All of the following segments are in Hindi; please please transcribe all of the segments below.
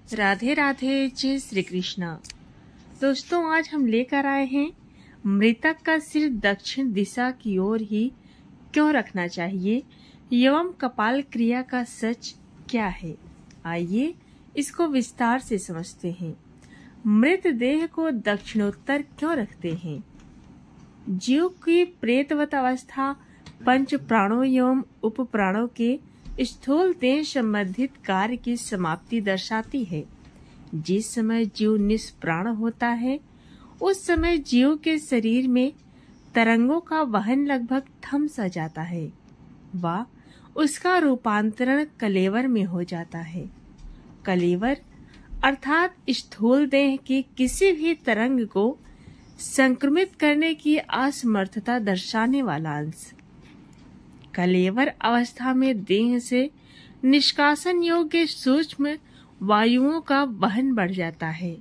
राधे राधे, जय श्री कृष्णा। दोस्तों, आज हम लेकर आए हैं मृतक का सिर दक्षिण दिशा की ओर ही क्यों रखना चाहिए एवं कपाल क्रिया का सच क्या है। आइए इसको विस्तार से समझते हैं। मृत देह को दक्षिणोत्तर क्यों रखते हैं? जीव की प्रेतवत अवस्था पंच प्राणों एवं उप प्राणों के स्थूल देह संबंधित कार्य की समाप्ति दर्शाती है। जिस समय जीव निष्प्राण होता है उस समय जीव के शरीर में तरंगों का वहन लगभग थम सा जाता है व उसका रूपांतरण कलेवर में हो जाता है। कलेवर अर्थात स्थूल देह की किसी भी तरंग को संक्रमित करने की असमर्थता दर्शाने वाला अंश। कलेवर अवस्था में देह से निष्कासन योग्य सूक्ष्म वायुओं का वहन बढ़ जाता है।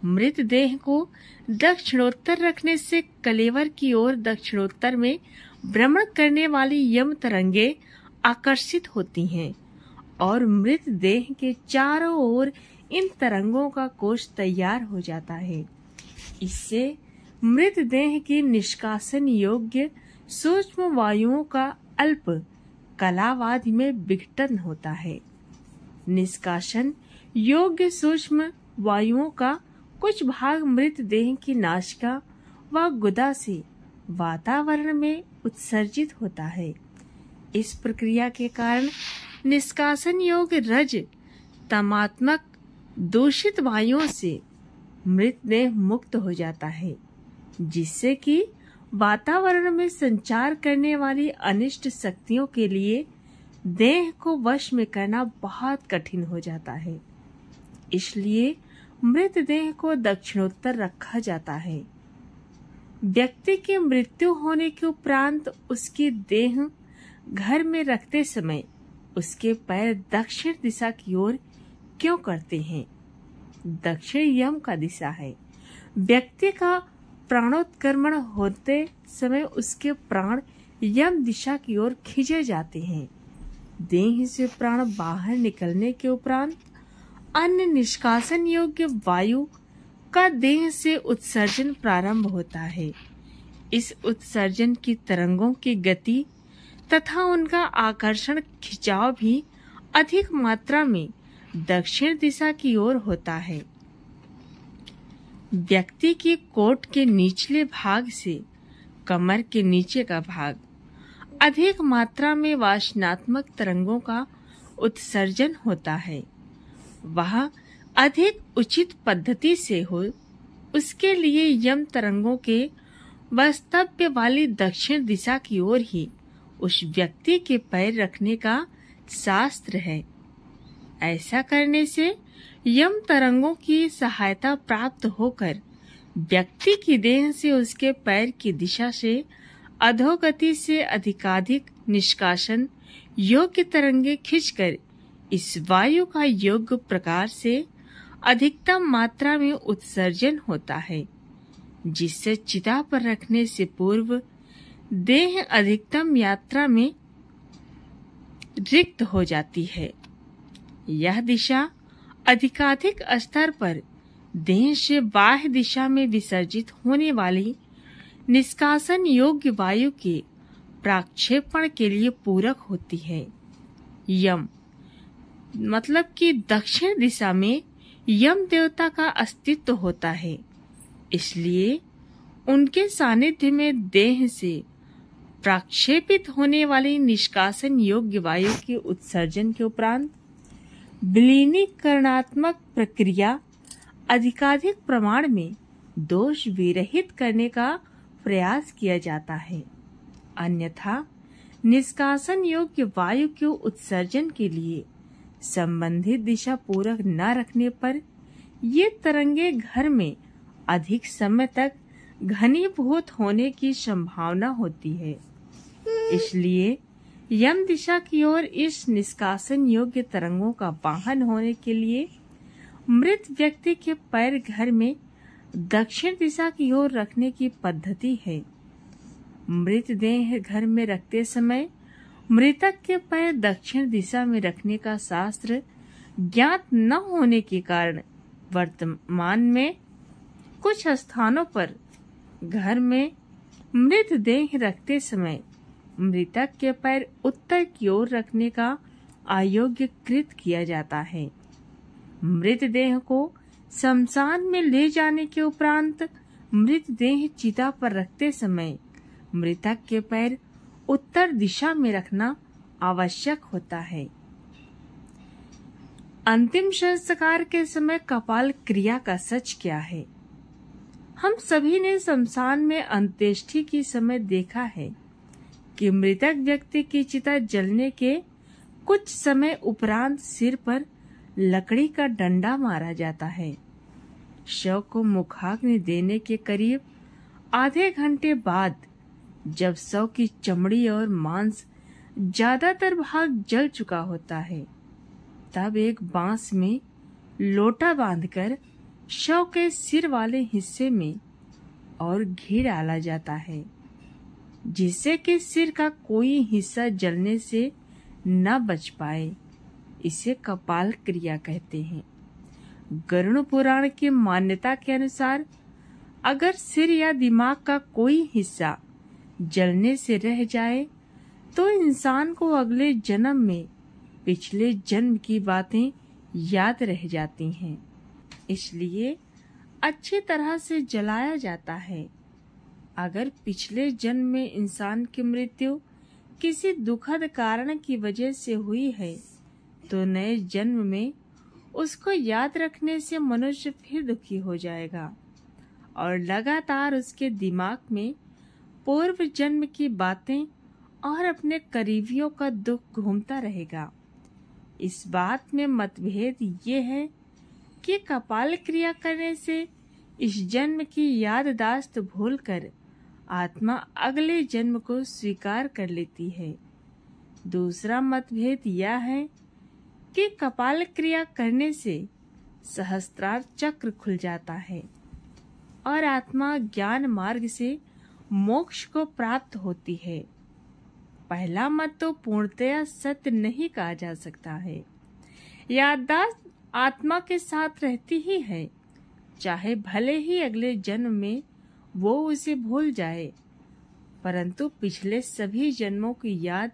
मृत देह को दक्षिणोत्तर रखने से कलेवर की ओर दक्षिणोत्तर में भ्रमण करने वाली यम तरंगे आकर्षित होती हैं और मृत देह के चारों ओर इन तरंगों का कोश तैयार हो जाता है। इससे मृत देह की निष्कासन योग्य सूक्ष्म वायुओं का अल्प कलावाधि में विघटन होता है। निष्कासन योग्य सूक्ष्म वायुओं का कुछ भाग मृत देह की नासिका व गुदा से वातावरण में उत्सर्जित होता है। इस प्रक्रिया के कारण निष्कासन योग्य रज तमात्मक दूषित वायुओं से मृत देह मुक्त हो जाता है, जिससे कि वातावरण में संचार करने वाली अनिष्ट शक्तियों के लिए देह को वश में करना बहुत कठिन हो जाता है। इसलिए मृत देह को दक्षिणोत्तर रखा जाता है। व्यक्ति की मृत्यु होने के उपरांत उसकी देह घर में रखते समय उसके पैर दक्षिण दिशा की ओर क्यों करते हैं? दक्षिण यम का दिशा है। व्यक्ति का प्राणोत्क्रमण होते समय उसके प्राण यम दिशा की ओर खींचे जाते हैं। देह से प्राण बाहर निकलने के उपरांत अन्य निष्कासन योग्य वायु का देह से उत्सर्जन प्रारंभ होता है। इस उत्सर्जन की तरंगों की गति तथा उनका आकर्षण खिंचाव भी अधिक मात्रा में दक्षिण दिशा की ओर होता है। व्यक्ति की कोट के निचले भाग से कमर के नीचे का भाग अधिक मात्रा में वासनात्मक तरंगों का उत्सर्जन होता है। वह अधिक उचित पद्धति से हो, उसके लिए यम तरंगों के वास्तव्य वाली दक्षिण दिशा की ओर ही उस व्यक्ति के पैर रखने का शास्त्र है। ऐसा करने से यम तरंगों की सहायता प्राप्त होकर व्यक्ति की देह से उसके पैर की दिशा से अधोगति से अधिकाधिक निष्कासन योग्य तरंगे खींचकर इस वायु का योग्य प्रकार से अधिकतम मात्रा में उत्सर्जन होता है, जिससे चिता पर रखने से पूर्व देह अधिकतम यात्रा में रिक्त हो जाती है। यह दिशा अधिकाधिक स्तर पर देह से बाह्य दिशा में विसर्जित होने वाली निष्कासन योग्य वायु के प्रक्षेपण के लिए पूरक होती है। यम मतलब कि दक्षिण दिशा में यम देवता का अस्तित्व होता है। इसलिए उनके सानिध्य में देह से प्रक्षेपित होने वाली निष्कासन योग्य वायु के उत्सर्जन के उपरांत विलीनीकरणात्मक प्रक्रिया अधिकाधिक प्रमाण में दोष विरहित करने का प्रयास किया जाता है। अन्यथा निष्कासन योग्य वायु के उत्सर्जन के लिए संबंधित दिशा पूरक न रखने पर ये तरंगे घर में अधिक समय तक घनीभूत होने की संभावना होती है। इसलिए यम दिशा की ओर इस निष्कासन योग्य तरंगों का वाहन होने के लिए मृत व्यक्ति के पैर घर में दक्षिण दिशा की ओर रखने की पद्धति है। मृत देह घर में रखते समय मृतक के पैर दक्षिण दिशा में रखने का शास्त्र ज्ञात न होने के कारण वर्तमान में कुछ स्थानों पर घर में मृतदेह रखते समय मृतक के पैर उत्तर की ओर रखने का अयोग्य कृत किया जाता है। मृतदेह को शमशान में ले जाने के उपरांत मृतदेह चिता पर रखते समय मृतक के पैर उत्तर दिशा में रखना आवश्यक होता है। अंतिम संस्कार के समय कपाल क्रिया का सच क्या है? हम सभी ने शमशान में अंत्येष्टि के समय देखा है कि मृतक व्यक्ति की चिता जलने के कुछ समय उपरांत सिर पर लकड़ी का डंडा मारा जाता है। शव को मुखाग्नि देने के करीब आधे घंटे बाद जब शव की चमड़ी और मांस ज्यादातर भाग जल चुका होता है, तब एक बांस में लोटा बांधकर शव के सिर वाले हिस्से में और घी डाला जाता है, जिससे कि सिर का कोई हिस्सा जलने से न बच पाए। इसे कपाल क्रिया कहते हैं। गरुड़ पुराण की मान्यता के अनुसार अगर सिर या दिमाग का कोई हिस्सा जलने से रह जाए तो इंसान को अगले जन्म में पिछले जन्म की बातें याद रह जाती हैं, इसलिए अच्छी तरह से जलाया जाता है। अगर पिछले जन्म में इंसान की मृत्यु किसी दुखद कारण की वजह से हुई है तो नए जन्म में उसको याद रखने से मनुष्य फिर दुखी हो जाएगा और लगातार उसके दिमाग में पूर्व जन्म की बातें और अपने करीबियों का दुख घूमता रहेगा। इस बात में मतभेद ये है कि कपाल क्रिया करने से इस जन्म की याददाश्त भूलकर आत्मा अगले जन्म को स्वीकार कर लेती है। दूसरा मतभेद यह है कि कपाल क्रिया करने से सहस्त्रार चक्र खुल जाता है और आत्मा ज्ञान मार्ग से मोक्ष को प्राप्त होती है। पहला मत तो पूर्णतया सत्य नहीं कहा जा सकता है। याददाश्त आत्मा के साथ रहती ही है, चाहे भले ही अगले जन्म में वो उसे भूल जाए, परंतु पिछले सभी जन्मों की याद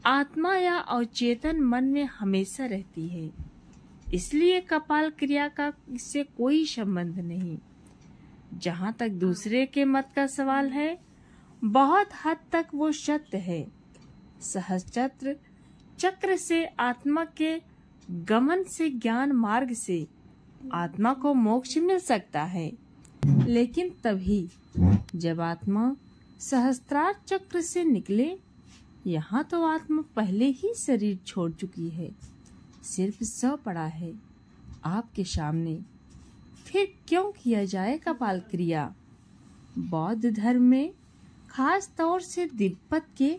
आत्मा या अवचेतन मन में हमेशा रहती है। इसलिए कपाल क्रिया का इससे कोई संबंध नहीं। जहाँ तक दूसरे के मत का सवाल है, बहुत हद तक वो सत्य है। सहस्त्र चक्र से आत्मा के गमन से ज्ञान मार्ग से आत्मा को मोक्ष मिल सकता है, लेकिन तभी जब आत्मा सहस्त्रार चक्र से निकले। यहाँ तो आत्मा पहले ही शरीर छोड़ चुकी है, सिर्फ शव पड़ा है आपके सामने। फिर क्यों किया जाए कपाल क्रिया? बौद्ध धर्म में खास तौर से तिब्बत के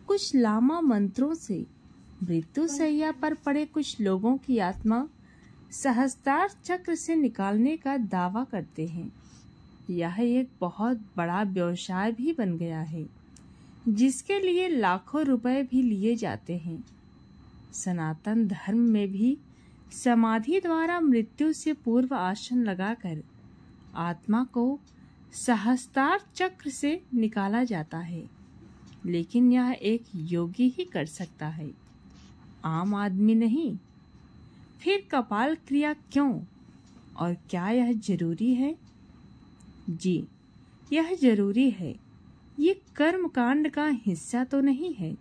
कुछ लामा मंत्रों से मृत्यु शैया पर पड़े कुछ लोगों की आत्मा सहस्त्रार चक्र से निकालने का दावा करते हैं। यह एक बहुत बड़ा व्यवसाय भी बन गया है, जिसके लिए लाखों रुपए भी लिए जाते हैं। सनातन धर्म में भी समाधि द्वारा मृत्यु से पूर्व आसन लगाकर आत्मा को सहस्त्रार चक्र से निकाला जाता है, लेकिन यह एक योगी ही कर सकता है, आम आदमी नहीं। फिर कपाल क्रिया क्यों और क्या यह जरूरी है? जी, यह जरूरी है। ये कर्म कांड का हिस्सा तो नहीं है,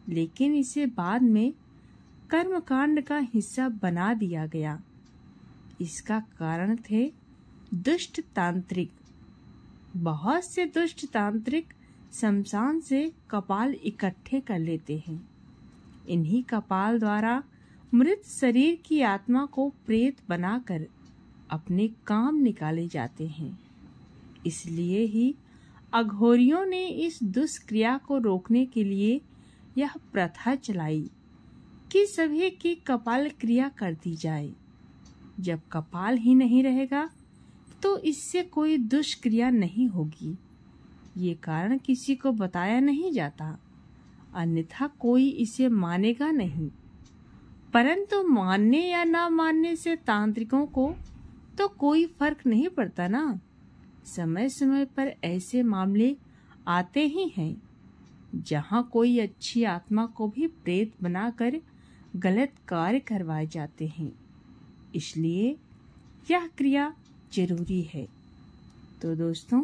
लेकिन इसे बाद में कर्म कांड का हिस्सा बना दिया गया। इसका कारण थे दुष्ट तांत्रिक। बहुत से दुष्ट तांत्रिक शमशान से कपाल इकट्ठे कर लेते हैं। इन्हीं कपाल द्वारा मृत शरीर की आत्मा को प्रेत बनाकर अपने काम निकाले जाते हैं। इसलिए ही अघोरियों ने इस दुष्क्रिया को रोकने के लिए यह प्रथा चलाई कि सभी की कपाल क्रिया कर दी जाए। जब कपाल ही नहीं रहेगा तो इससे कोई दुष्क्रिया नहीं होगी। ये कारण किसी को बताया नहीं जाता, अन्यथा कोई इसे मानेगा नहीं। परंतु मानने या ना मानने से तांत्रिकों को तो कोई फर्क नहीं पड़ता ना। समय समय पर ऐसे मामले आते ही हैं जहाँ कोई अच्छी आत्मा को भी प्रेत बनाकर गलत कार्य करवाए जाते हैं। इसलिए यह क्रिया जरूरी है। तो दोस्तों,